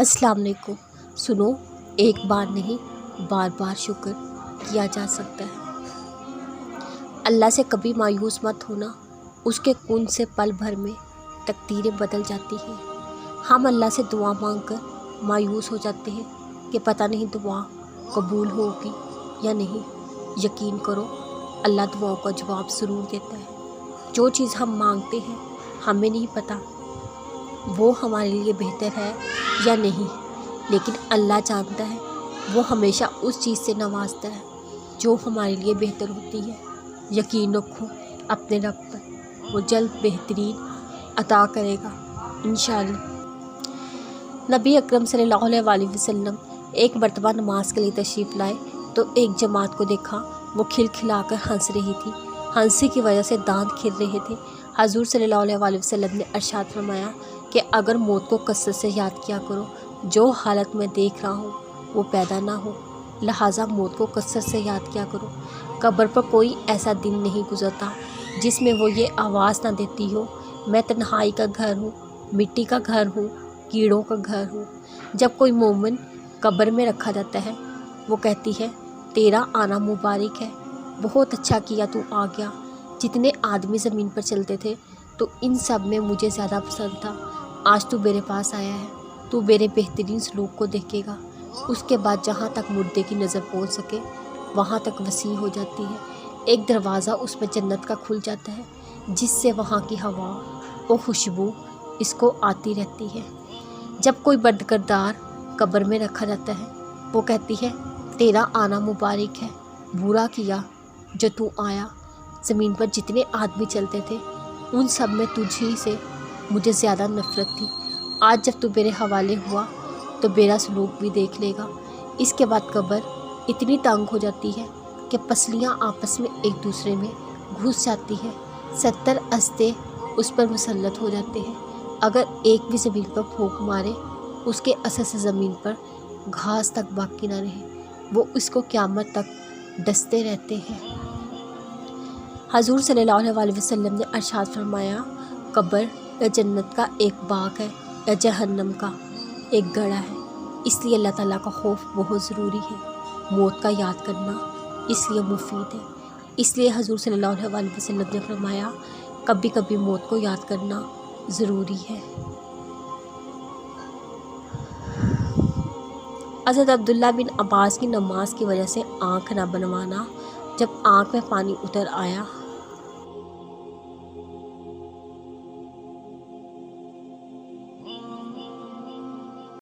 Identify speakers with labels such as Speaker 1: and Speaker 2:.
Speaker 1: अस्सलाम वालेकुम। सुनो, एक बार नहीं बार बार शुक्र किया जा सकता है। अल्लाह से कभी मायूस मत होना, उसके कुन से पल भर में तकदीरें बदल जाती हैं। हम अल्लाह से दुआ मांगकर मायूस हो जाते हैं कि पता नहीं दुआ कबूल होगी या नहीं। यकीन करो, अल्लाह दुआओं का जवाब ज़रूर देता है। जो चीज़ हम मांगते हैं हमें नहीं पता वो हमारे लिए बेहतर है या नहीं, लेकिन अल्लाह जानता है। वो हमेशा उस चीज़ से नवाजता है जो हमारे लिए बेहतर होती है। यकीन रखो अपने रब पर, वो जल्द बेहतरीन अता करेगा इंशाअल्लाह। नबी अकरम सल्लल्लाहु अलैहि वसल्लम एक मरतबा नमाज के लिए तशरीफ़ लाए तो एक जमात को देखा, वो खिलखिलाकर हंस रही थी। हंसी की वजह से दांत खिल रहे थे। हजूर सल्लल्लाहु अलैहि वसल्लम ने इरशाद फरमाया कि अगर मौत को कसरत से याद किया करो, जो हालत में देख रहा हूँ वो पैदा ना हो, लिहाजा मौत को कसरत से याद किया करो। कब्र पर कोई ऐसा दिन नहीं गुजरता जिसमें वो ये आवाज़ ना देती हो, मैं तन्हाई का घर हूँ, मिट्टी का घर हूँ, कीड़ों का घर हूँ। जब कोई मोमिन कब्र में रखा जाता है, वो कहती है तेरा आना मुबारक है, बहुत अच्छा किया तू आ गया। जितने आदमी ज़मीन पर चलते थे तो इन सब में मुझे ज़्यादा पसंद था। आज तू मेरे पास आया है, तू मेरे बेहतरीन सलूक को देखेगा। उसके बाद जहाँ तक मुर्दे की नज़र पहुँच सके वहाँ तक वसी हो जाती है। एक दरवाज़ा उसमें जन्नत का खुल जाता है, जिससे वहाँ की हवा और खुशबू इसको आती रहती है। जब कोई बदकिरदार कब्र में रखा जाता है, वो कहती है तेरा आना मुबारक है, बुरा किया जो तू आया। ज़मीन पर जितने आदमी चलते थे उन सब में तुझी से मुझे ज़्यादा नफ़रत थी। आज जब तू मेरे हवाले हुआ तो मेरा सलूक भी देख लेगा। इसके बाद कब्र इतनी तंग हो जाती है कि पसलियाँ आपस में एक दूसरे में घुस जाती है। 70 अस्ते उस पर मुसल्लत हो जाते हैं। अगर एक भी ज़मीन पर फूंक मारे, उसके असर से ज़मीन पर घास तक बाकी ना रहे, वो इसको क़यामत तक डसते रहते हैं। हजूर सल्लल्लाहु अलैहि वसल्लम ने इरशाद फरमाया, कब्र या जन्नत का एक बाग है या जहन्नम का एक गड़ा है। इसलिए अल्लाह ताला का खौफ बहुत ज़रूरी है। मौत का याद करना इसलिए मुफीद है। इसलिए हजूर सल्लल्लाहु अलैहि वसल्लम ने फरमाया, कभी कभी मौत को याद करना ज़रूरी है। हज़रत अब्दुल्ला बिन अब्बास की नमाज की वजह से आँख न बनवाना। जब आँख में पानी उतर आया